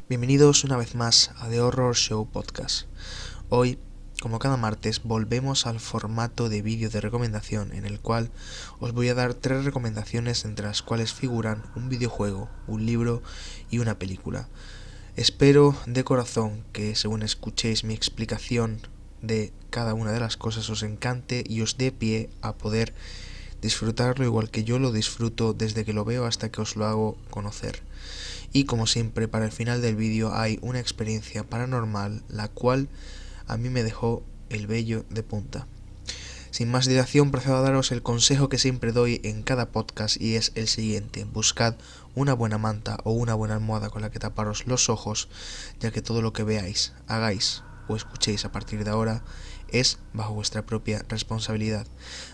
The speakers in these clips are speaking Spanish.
Bienvenidos una vez más a The Horror Show Podcast. Hoy, como cada martes, volvemos al formato de vídeo de recomendación en el cual os voy a dar 3 recomendaciones entre las cuales figuran un videojuego, un libro y una película. Espero de corazón que según escuchéis mi explicación de cada una de las cosas os encante y os dé pie a poder disfrutarlo igual que yo lo disfruto desde que lo veo hasta que os lo hago conocer. Y como siempre, para el final del vídeo hay una experiencia paranormal la cual a mí me dejó el vello de punta. Sin más dilación, procedo a daros el consejo que siempre doy en cada podcast y es el siguiente: buscad una buena manta o una buena almohada con la que taparos los ojos, ya que todo lo que veáis, hagáis o escuchéis a partir de ahora es bajo vuestra propia responsabilidad.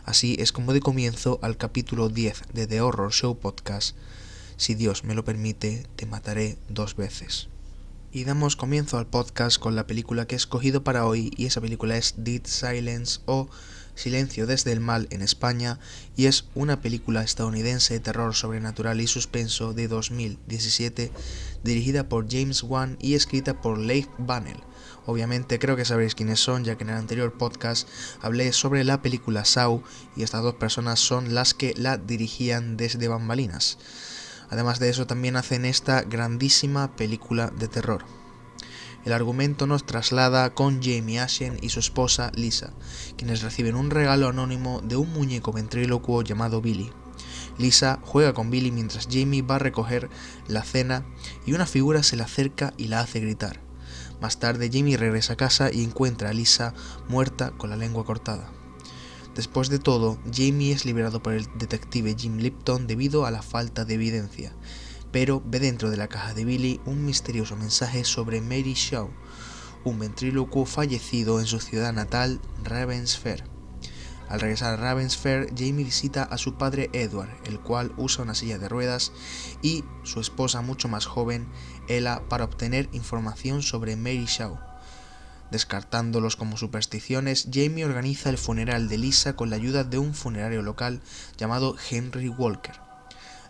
Así es como de comienzo al capítulo 10 de The Horror Show Podcast. Si Dios me lo permite, te mataré 2 veces. Y damos comienzo al podcast con la película que he escogido para hoy, y esa película es Dead Silence o Silencio desde el Mal en España, y es una película estadounidense de terror sobrenatural y suspenso de 2017, dirigida por James Wan y escrita por Leigh Whannell. Obviamente creo que sabréis quiénes son, ya que en el anterior podcast hablé sobre la película Saw y estas 2 personas son las que la dirigían desde bambalinas. Además de eso, también hacen esta grandísima película de terror. El argumento nos traslada con Jamie Ashen y su esposa Lisa, quienes reciben un regalo anónimo de un muñeco ventrílocuo llamado Billy. Lisa juega con Billy mientras Jamie va a recoger la cena y una figura se le acerca y la hace gritar. Más tarde, Jamie regresa a casa y encuentra a Lisa muerta con la lengua cortada. Después de todo, Jamie es liberado por el detective Jim Lipton debido a la falta de evidencia, pero ve dentro de la caja de Billy un misterioso mensaje sobre Mary Shaw, un ventrílocuo fallecido en su ciudad natal, Ravensfair. Al regresar a Ravensfair, Jamie visita a su padre Edward, el cual usa una silla de ruedas, y su esposa mucho más joven, Ella, para obtener información sobre Mary Shaw. Descartándolos como supersticiones, Jamie organiza el funeral de Lisa con la ayuda de un funerario local llamado Henry Walker.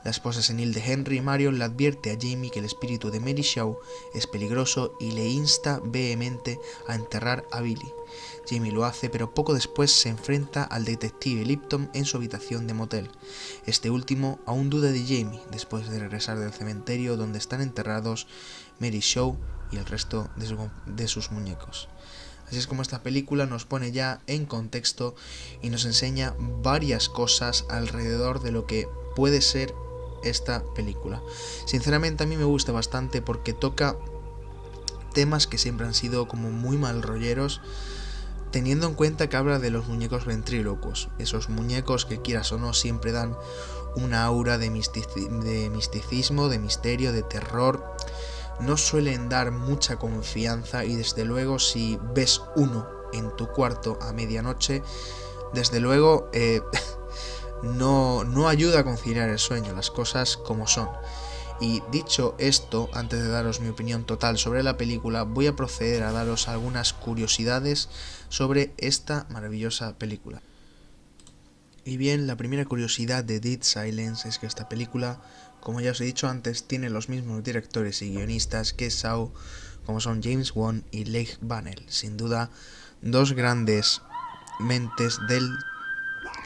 La esposa senil de Henry, Marion, le advierte a Jamie que el espíritu de Mary Shaw es peligroso y le insta vehemente a enterrar a Billy. Jamie lo hace, pero poco después se enfrenta al detective Lipton en su habitación de motel. Este último aún duda de Jamie después de regresar del cementerio donde están enterrados Mary Shaw y el resto de sus muñecos. Así es como esta película nos pone ya en contexto y nos enseña varias cosas alrededor de lo que puede ser esta película. Sinceramente a mí me gusta bastante porque toca temas que siempre han sido como muy mal rolleros, teniendo en cuenta que habla de los muñecos ventrílocuos, esos muñecos que quieras o no siempre dan una aura de misticismo, de misterio, de terror. No suelen dar mucha confianza y desde luego si ves uno en tu cuarto a medianoche, desde luego no ayuda a conciliar el sueño, las cosas como son. Y dicho esto, antes de daros mi opinión total sobre la película, voy a proceder a daros algunas curiosidades sobre esta maravillosa película. Y bien, la primera curiosidad de Dead Silence es que esta película, como ya os he dicho antes, tiene los mismos directores y guionistas que Saw, como son James Wan y Leigh Whannell. Sin duda, 2 grandes mentes del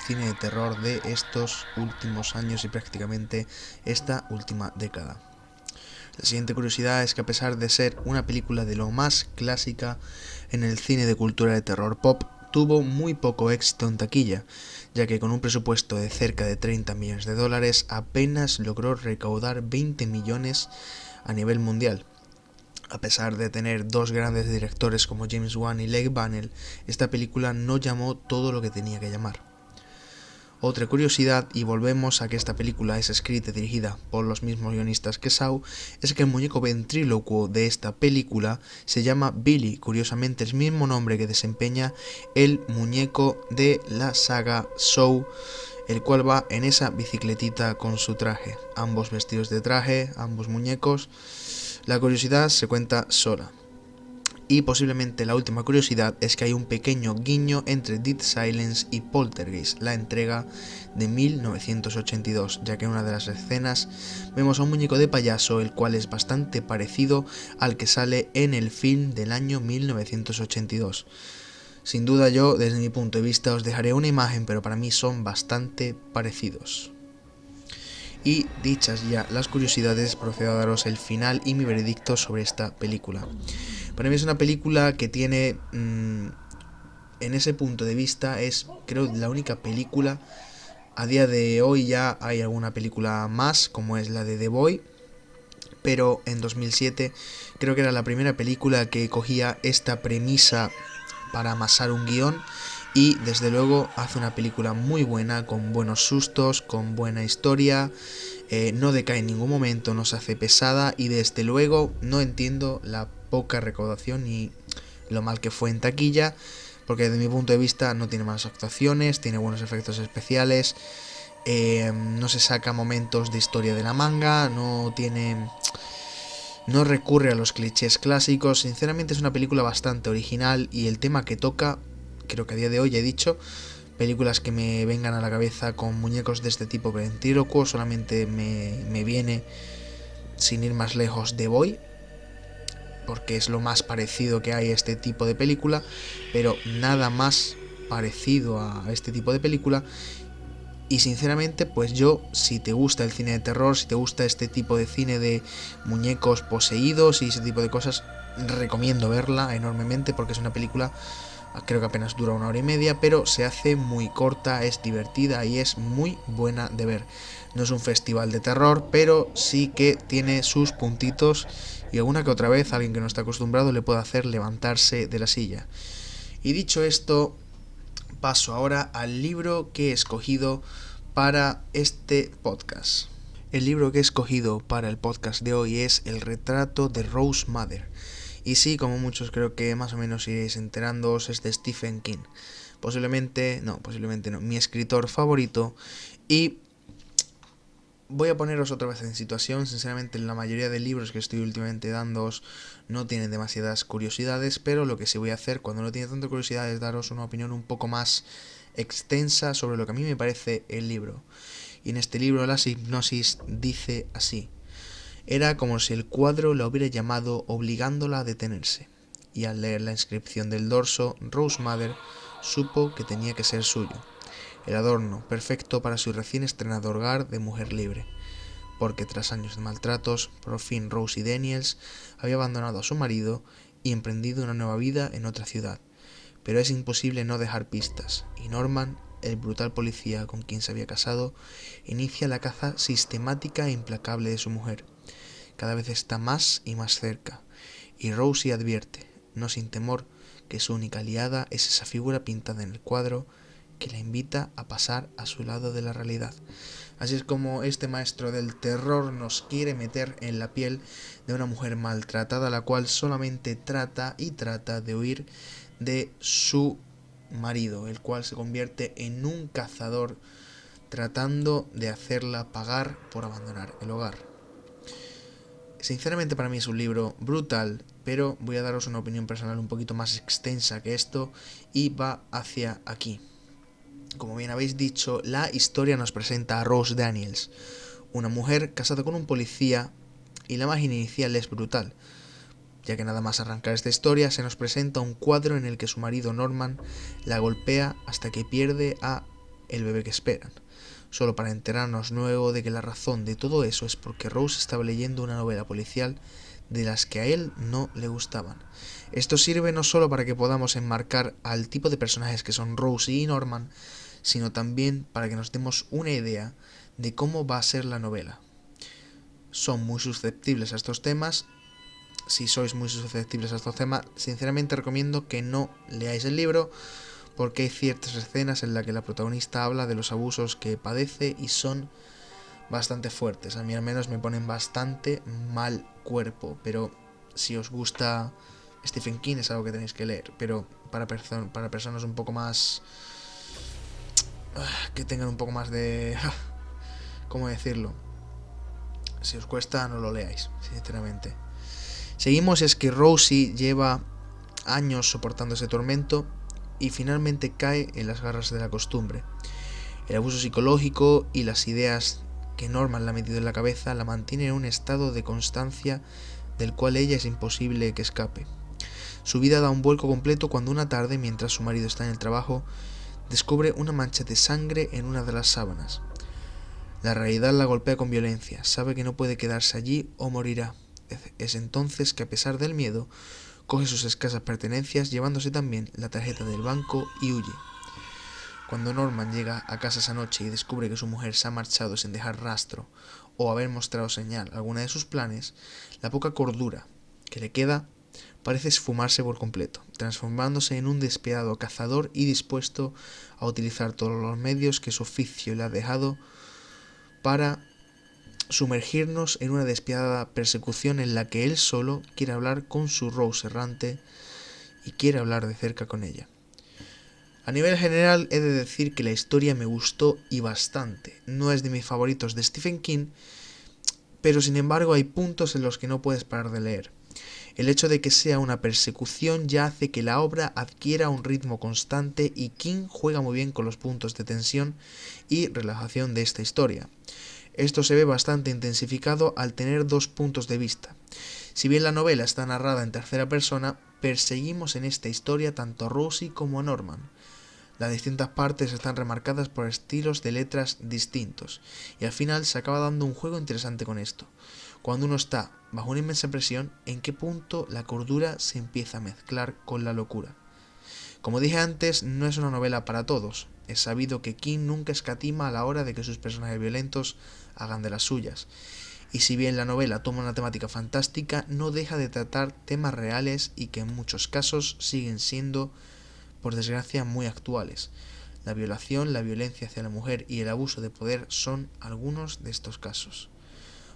cine de terror de estos últimos años y prácticamente esta última década. La siguiente curiosidad es que a pesar de ser una película de lo más clásica en el cine de cultura de terror pop, tuvo muy poco éxito en taquilla, ya que con un presupuesto de cerca de 30 millones de dólares apenas logró recaudar 20 millones a nivel mundial. A pesar de tener 2 grandes directores como James Wan y Leigh Whannell, esta película no llamó todo lo que tenía que llamar. Otra curiosidad, y volvemos a que esta película es escrita y dirigida por los mismos guionistas que Saw, es que el muñeco ventrílocuo de esta película se llama Billy, curiosamente el mismo nombre que desempeña el muñeco de la saga Saw, el cual va en esa bicicletita con su traje, ambos vestidos de traje, ambos muñecos. La curiosidad se cuenta sola. Y posiblemente la última curiosidad es que hay un pequeño guiño entre Dead Silence y Poltergeist, la entrega de 1982, ya que en una de las escenas vemos a un muñeco de payaso, el cual es bastante parecido al que sale en el film del año 1982. Sin duda yo, desde mi punto de vista, os dejaré una imagen, pero para mí son bastante parecidos. Y dichas ya las curiosidades, procedo a daros el final y mi veredicto sobre esta película. Para mí es una película que tiene, en ese punto de vista, es creo la única película. A día de hoy ya hay alguna película más, como es la de The Boy, pero en 2007 creo que era la primera película que cogía esta premisa para amasar un guión y desde luego hace una película muy buena, con buenos sustos, con buena historia, no decae en ningún momento, no se hace pesada y desde luego no entiendo la poca recaudación y lo mal que fue en taquilla, porque desde mi punto de vista no tiene malas actuaciones, tiene buenos efectos especiales, no se saca momentos de historia de la manga, no recurre a los clichés clásicos. Sinceramente es una película bastante original y el tema que toca, creo que a día de hoy ya he dicho, películas que me vengan a la cabeza con muñecos de este tipo ventrílocuos, solamente me viene, sin ir más lejos, The Boy, porque es lo más parecido que hay a este tipo de película, pero nada más parecido a este tipo de película. Y sinceramente, pues yo, si te gusta el cine de terror, si te gusta este tipo de cine de muñecos poseídos y ese tipo de cosas, recomiendo verla enormemente porque es una película, creo que apenas dura 1 hora y media, pero se hace muy corta, es divertida y es muy buena de ver. No es un festival de terror, pero sí que tiene sus puntitos y alguna que otra vez alguien que no está acostumbrado le puede hacer levantarse de la silla. Y dicho esto, paso ahora al libro que he escogido para este podcast. El libro que he escogido para el podcast de hoy es El retrato de Rose Mather. Y sí, como muchos creo que más o menos iréis enterándoos, es de Stephen King. Posiblemente no, mi escritor favorito. Y voy a poneros otra vez en situación. Sinceramente, la mayoría de libros que estoy últimamente dándoos no tienen demasiadas curiosidades, pero lo que sí voy a hacer cuando no tiene tanta curiosidad es daros una opinión un poco más extensa sobre lo que a mí me parece el libro. Y en este libro la sinopsis dice así: era como si el cuadro la hubiera llamado obligándola a detenerse, y al leer la inscripción del dorso, Rose Mather supo que tenía que ser suyo. El adorno perfecto para su recién estrenado hogar de mujer libre, porque tras años de maltratos, por fin Rosie Daniels había abandonado a su marido y emprendido una nueva vida en otra ciudad. Pero es imposible no dejar pistas, y Norman, el brutal policía con quien se había casado, inicia la caza sistemática e implacable de su mujer. Cada vez está más y más cerca, y Rosie advierte, no sin temor, que su única aliada es esa figura pintada en el cuadro que la invita a pasar a su lado de la realidad. Así es como este maestro del terror nos quiere meter en la piel de una mujer maltratada, la cual solamente trata de huir de su marido, el cual se convierte en un cazador tratando de hacerla pagar por abandonar el hogar. Sinceramente para mí es un libro brutal, pero voy a daros una opinión personal un poquito más extensa que esto y va hacia aquí. Como bien habéis dicho, la historia nos presenta a Rose Daniels, una mujer casada con un policía, y la imagen inicial es brutal, ya que nada más arrancar esta historia se nos presenta un cuadro en el que su marido Norman la golpea hasta que pierde a el bebé que esperan, solo para enterarnos luego de que la razón de todo eso es porque Rose estaba leyendo una novela policial de las que a él no le gustaban. Esto sirve no solo para que podamos enmarcar al tipo de personajes que son Rose y Norman, sino también para que nos demos una idea de cómo va a ser la novela. Son muy susceptibles a estos temas. Si sois muy susceptibles a estos temas, sinceramente recomiendo que no leáis el libro, porque hay ciertas escenas en las que la protagonista habla de los abusos que padece y son bastante fuertes. A mí al menos me ponen bastante mal cuerpo, pero si os gusta Stephen King es algo que tenéis que leer, pero para personas un poco más que tengan un poco más de ¿cómo decirlo? Si os cuesta no lo leáis, sinceramente. Seguimos, es que Rosie lleva años soportando ese tormento y finalmente cae en las garras de la costumbre. El abuso psicológico y las ideas que Norman le ha metido en la cabeza la mantienen en un estado de constancia del cual ella es imposible que escape. Su vida da un vuelco completo cuando una tarde, mientras su marido está en el trabajo, descubre una mancha de sangre en una de las sábanas. La realidad la golpea con violencia, sabe que no puede quedarse allí o morirá. Es entonces que, a pesar del miedo, coge sus escasas pertenencias, llevándose también la tarjeta del banco, y huye. Cuando Norman llega a casa esa noche y descubre que su mujer se ha marchado sin dejar rastro o haber mostrado señal alguna de sus planes, la poca cordura que le queda parece esfumarse por completo, transformándose en un despiadado cazador y dispuesto a utilizar todos los medios que su oficio le ha dejado para sumergirnos en una despiadada persecución en la que él solo quiere hablar con su Rose errante y quiere hablar de cerca con ella. A nivel general he de decir que la historia me gustó y bastante. No es de mis favoritos de Stephen King, pero sin embargo hay puntos en los que no puedes parar de leer. El hecho de que sea una persecución ya hace que la obra adquiera un ritmo constante, y King juega muy bien con los puntos de tensión y relajación de esta historia. Esto se ve bastante intensificado al tener dos puntos de vista. Si bien la novela está narrada en tercera persona, perseguimos en esta historia tanto a Rosie como a Norman. Las distintas partes están remarcadas por estilos de letras distintos, y al final se acaba dando un juego interesante con esto. Cuando uno está bajo una inmensa presión, ¿en qué punto la cordura se empieza a mezclar con la locura? Como dije antes, no es una novela para todos. Es sabido que King nunca escatima a la hora de que sus personajes violentos hagan de las suyas. Y si bien la novela toma una temática fantástica, no deja de tratar temas reales y que en muchos casos siguen siendo, por desgracia, muy actuales. La violación, la violencia hacia la mujer y el abuso de poder son algunos de estos casos.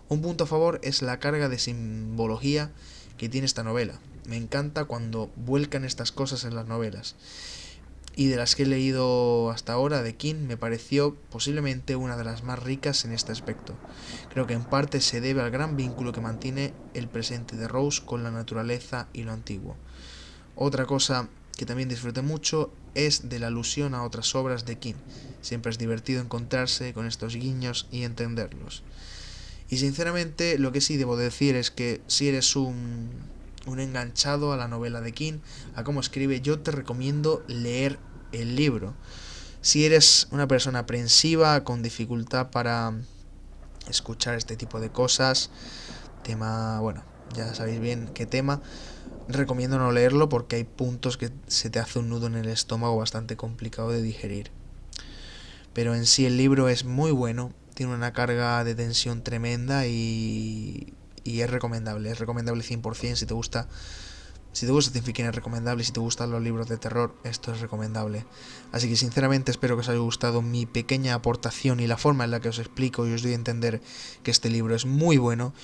Un punto a favor es la carga de simbología que tiene esta novela. Me encanta cuando vuelcan estas cosas en las novelas. Y de las que he leído hasta ahora de King, me pareció posiblemente una de las más ricas en este aspecto. Creo que en parte se debe al gran vínculo que mantiene el presente de Rose con la naturaleza y lo antiguo. Otra cosa que también disfruté mucho es de la alusión a otras obras de King. Siempre es divertido encontrarse con estos guiños y entenderlos. Y sinceramente lo que sí debo decir es que si eres un enganchado a la novela de King, a cómo escribe, yo te recomiendo leer el libro. Si eres una persona aprensiva, con dificultad para escuchar este tipo de cosas, ya sabéis bien qué tema, recomiendo no leerlo porque hay puntos que se te hace un nudo en el estómago bastante complicado de digerir. Pero en sí el libro es muy bueno, tiene una carga de tensión tremenda y es recomendable 100%. Si te gusta Stephen King es recomendable, si te gustan los libros de terror, esto es recomendable. Así que sinceramente espero que os haya gustado mi pequeña aportación y la forma en la que os explico y os doy a entender que este libro es muy bueno.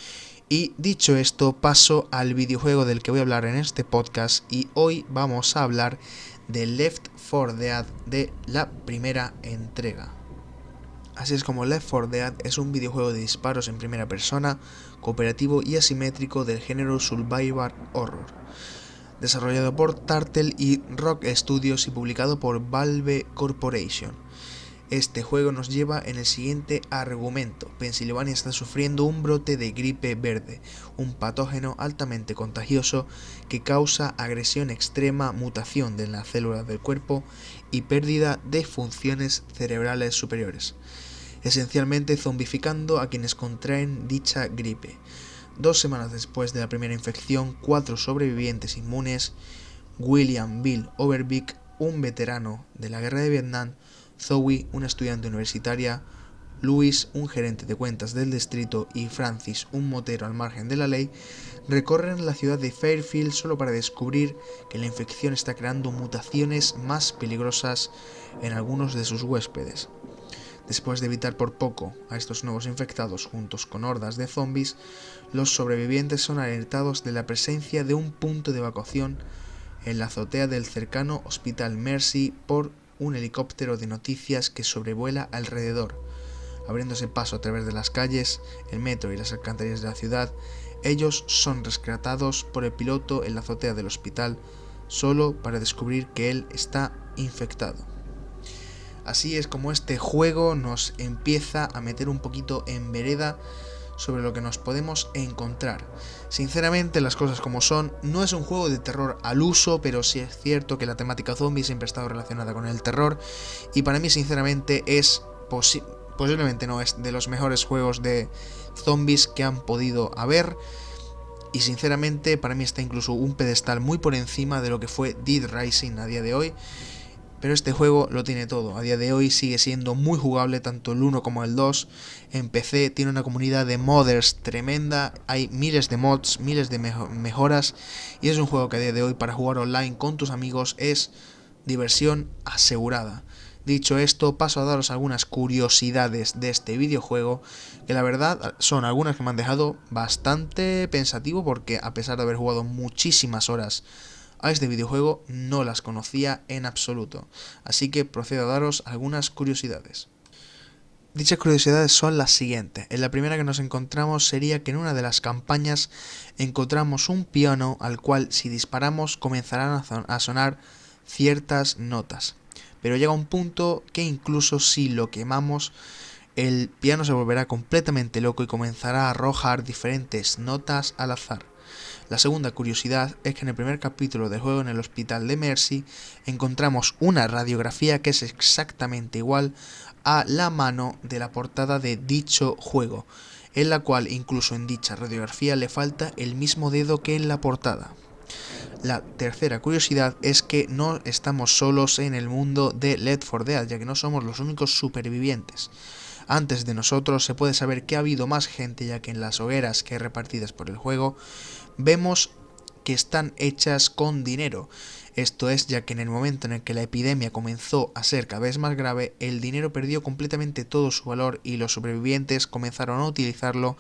Y dicho esto, paso al videojuego del que voy a hablar en este podcast, y hoy vamos a hablar de Left 4 Dead, de la primera entrega. Así es como Left 4 Dead es un videojuego de disparos en primera persona, cooperativo y asimétrico del género Survival Horror, desarrollado por Turtle y Rock Studios y publicado por Valve Corporation. Este juego nos lleva en el siguiente argumento. Pensilvania está sufriendo un brote de gripe verde, un patógeno altamente contagioso que causa agresión extrema, mutación de las células del cuerpo y pérdida de funciones cerebrales superiores, esencialmente zombificando a quienes contraen dicha gripe. 2 semanas después de la primera infección, 4 sobrevivientes inmunes, William Bill Overbeek, un veterano de la guerra de Vietnam, Zoe, una estudiante universitaria, Louis, un gerente de cuentas del distrito, y Francis, un motero al margen de la ley, recorren la ciudad de Fairfield solo para descubrir que la infección está creando mutaciones más peligrosas en algunos de sus huéspedes. Después de evitar por poco a estos nuevos infectados juntos con hordas de zombies, los sobrevivientes son alertados de la presencia de un punto de evacuación en la azotea del cercano Hospital Mercy por un helicóptero de noticias que sobrevuela alrededor. Abriéndose paso a través de las calles, el metro y las alcantarillas de la ciudad, ellos son rescatados por el piloto en la azotea del hospital, solo para descubrir que él está infectado. Así es como este juego nos empieza a meter un poquito en vereda sobre lo que nos podemos encontrar. Sinceramente, las cosas como son, no es un juego de terror al uso, pero sí es cierto que la temática zombie siempre ha estado relacionada con el terror, y para mí sinceramente es posiblemente no es de los mejores juegos de zombies que han podido haber, y sinceramente para mí está incluso un pedestal muy por encima de lo que fue Dead Rising a día de hoy. Pero este juego lo tiene todo, a día de hoy sigue siendo muy jugable tanto el 1 como el 2, en PC tiene una comunidad de modders tremenda, hay miles de mods, miles de mejoras, y es un juego que a día de hoy para jugar online con tus amigos es diversión asegurada. Dicho esto, paso a daros algunas curiosidades de este videojuego, que la verdad son algunas que me han dejado bastante pensativo porque a pesar de haber jugado muchísimas horas a este videojuego no las conocía en absoluto, así que procedo a daros algunas curiosidades. Dichas curiosidades son las siguientes. En la primera que nos encontramos sería que en una de las campañas encontramos un piano al cual si disparamos comenzarán a sonar ciertas notas, pero llega un punto que incluso si lo quemamos el piano se volverá completamente loco y comenzará a arrojar diferentes notas al azar. La segunda curiosidad es que en el primer capítulo del juego en el hospital de Mercy encontramos una radiografía que es exactamente igual a la mano de la portada de dicho juego, en la cual incluso en dicha radiografía le falta el mismo dedo que en la portada. La tercera curiosidad es que no estamos solos en el mundo de Left 4 Dead, ya que no somos los únicos supervivientes. Antes de nosotros se puede saber que ha habido más gente, ya que en las hogueras que hay repartidas por el juego vemos que están hechas con dinero. Esto es ya que en el momento en el que la epidemia comenzó a ser cada vez más grave, el dinero perdió completamente todo su valor y los sobrevivientes comenzaron a utilizarlo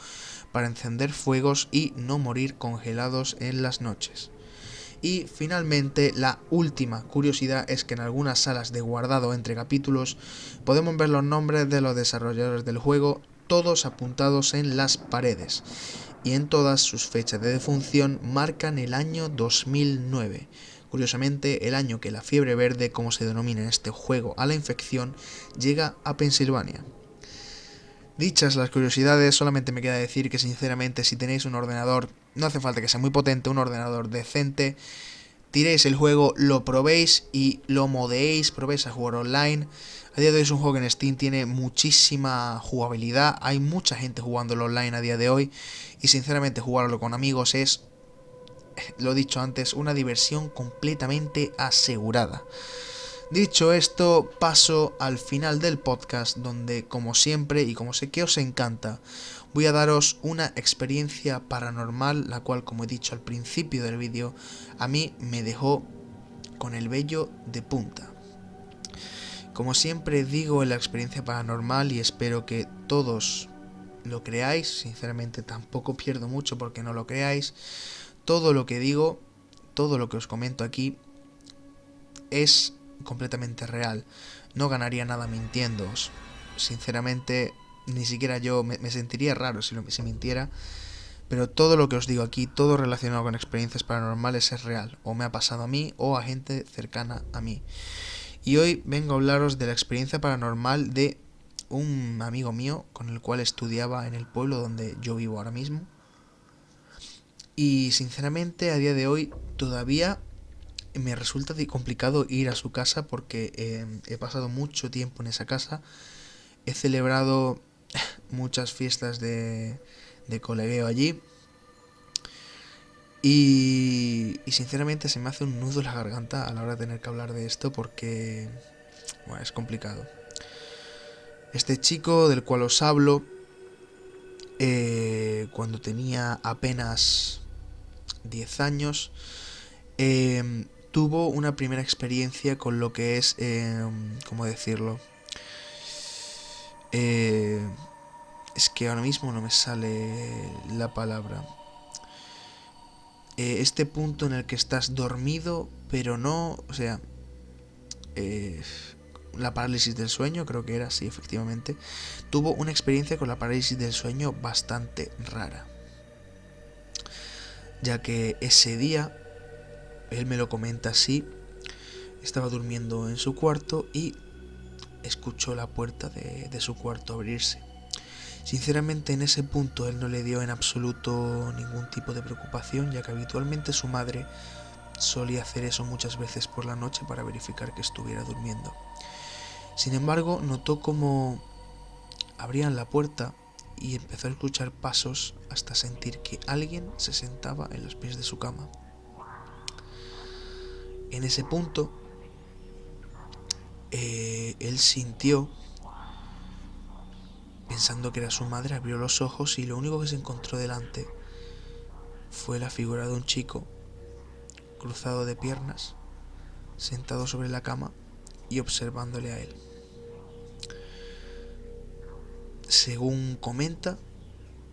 para encender fuegos y no morir congelados en las noches. Y finalmente la última curiosidad es que en algunas salas de guardado entre capítulos podemos ver los nombres de los desarrolladores del juego, todos apuntados en las paredes, y en todas sus fechas de defunción marcan el año 2009. Curiosamente, el año que la fiebre verde, como se denomina en este juego a la infección, llega a Pensilvania. Dichas las curiosidades, solamente me queda decir que sinceramente si tenéis un ordenador, no hace falta que sea muy potente, un ordenador decente, tiréis el juego, lo probéis y lo modeéis, probéis a jugar online. A día de hoy es un juego que en Steam tiene muchísima jugabilidad, hay mucha gente jugándolo online a día de hoy y sinceramente jugarlo con amigos es, lo he dicho antes, una diversión completamente asegurada. Dicho esto, paso al final del podcast donde, como siempre y como sé que os encanta, voy a daros una experiencia paranormal, la cual, como he dicho al principio del vídeo, a mí me dejó con el vello de punta. Como siempre digo en la experiencia paranormal y espero que todos lo creáis, sinceramente tampoco pierdo mucho porque no lo creáis, todo lo que digo, todo lo que os comento aquí es completamente real. No ganaría nada mintiéndoos. Sinceramente, ni siquiera yo me sentiría raro si mintiera. Pero todo lo que os digo aquí, todo relacionado con experiencias paranormales es real. O me ha pasado a mí o a gente cercana a mí. Y hoy vengo a hablaros de la experiencia paranormal de un amigo mío con el cual estudiaba en el pueblo donde yo vivo ahora mismo. Y sinceramente a día de hoy todavía me resulta complicado ir a su casa porque he pasado mucho tiempo en esa casa, he celebrado muchas fiestas de colegueo allí y sinceramente se me hace un nudo en la garganta a la hora de tener que hablar de esto porque bueno, es complicado. Este chico del cual os hablo, cuando tenía apenas 10 años, tuvo una primera experiencia con lo que es, ¿cómo decirlo? Es que ahora mismo no me sale la palabra. Este punto en el que estás dormido, pero no, o sea, la parálisis del sueño, creo que era, sí, efectivamente. Tuvo una experiencia con la parálisis del sueño bastante rara, ya que ese día él me lo comenta así. Estaba durmiendo en su cuarto y escuchó la puerta de su cuarto abrirse. Sinceramente, en ese punto él no le dio en absoluto ningún tipo de preocupación, ya que habitualmente su madre solía hacer eso muchas veces por la noche para verificar que estuviera durmiendo. Sin embargo, notó cómo abrían la puerta y empezó a escuchar pasos hasta sentir que alguien se sentaba en los pies de su cama. En ese punto, él sintió, pensando que era su madre, abrió los ojos y lo único que se encontró delante fue la figura de un chico cruzado de piernas, sentado sobre la cama y observándole a él. Según comenta,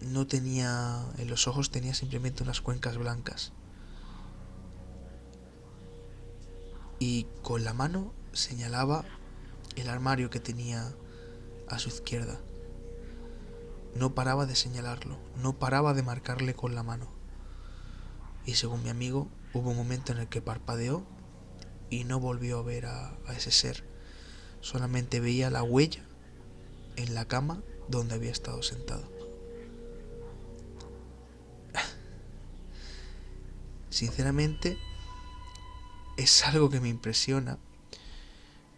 no tenía en los ojos, tenía simplemente unas cuencas blancas. Y con la mano señalaba el armario que tenía a su izquierda. No paraba de señalarlo, no paraba de marcarle con la mano. Y según mi amigo, hubo un momento en el que parpadeó y no volvió a ver a ese ser. Solamente veía la huella en la cama donde había estado sentado. Sinceramente, es algo que me impresiona,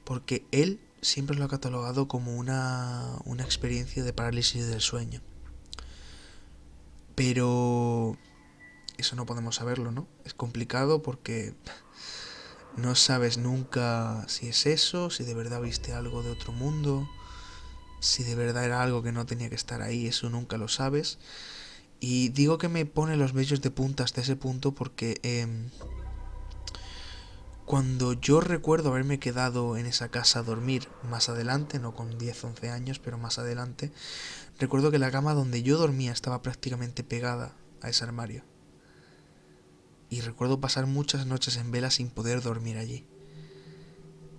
porque él siempre lo ha catalogado como una experiencia de parálisis del sueño. Pero eso no podemos saberlo, ¿no? Es complicado porque no sabes nunca si es eso, si de verdad viste algo de otro mundo, si de verdad era algo que no tenía que estar ahí, eso nunca lo sabes. Y digo que me pone los vellos de punta hasta ese punto porque cuando yo recuerdo haberme quedado en esa casa a dormir más adelante, no con 10, 11 años, pero más adelante, recuerdo que la cama donde yo dormía estaba prácticamente pegada a ese armario. Y recuerdo pasar muchas noches en vela sin poder dormir allí,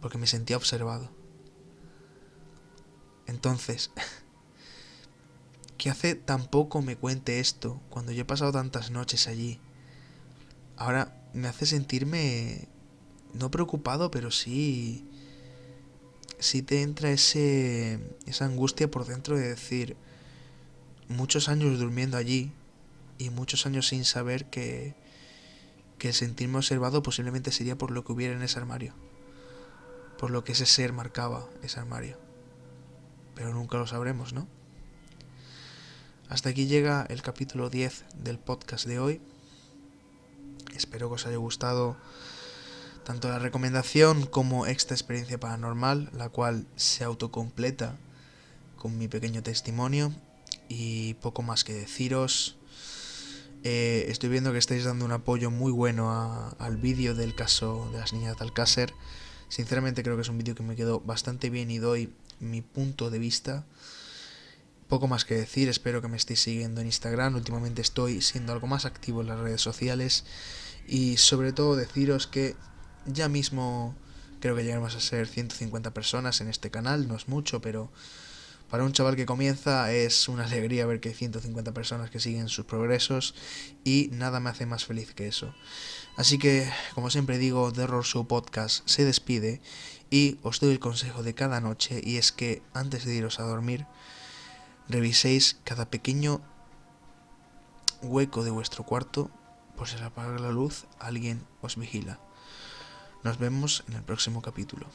porque me sentía observado. Entonces, que hace tan poco me cuente esto, cuando yo he pasado tantas noches allí, ahora me hace sentirme no preocupado, pero sí te entra esa angustia por dentro de decir, muchos años durmiendo allí y muchos años sin saber que el sentirme observado posiblemente sería por lo que hubiera en ese armario, por lo que ese ser marcaba ese armario. Pero nunca lo sabremos, ¿no? Hasta aquí llega el capítulo 10 del podcast de hoy. Espero que os haya gustado tanto la recomendación como esta experiencia paranormal, la cual se autocompleta con mi pequeño testimonio. Y poco más que deciros. Estoy viendo que estáis dando un apoyo muy bueno al vídeo del caso de las niñas de Alcácer. Sinceramente creo que es un vídeo que me quedó bastante bien y doy mi punto de vista. Poco más que decir, espero que me estéis siguiendo en Instagram. Últimamente estoy siendo algo más activo en las redes sociales. Y sobre todo deciros que ya mismo creo que llegaremos a ser 150 personas en este canal. No es mucho, pero para un chaval que comienza es una alegría ver que hay 150 personas que siguen sus progresos. Y nada me hace más feliz que eso. Así que, como siempre digo, The Horror Show Podcast se despide. Y os doy el consejo de cada noche. Y es que antes de iros a dormir, reviséis cada pequeño hueco de vuestro cuarto, por si se apaga la luz, alguien os vigila. Nos vemos en el próximo capítulo.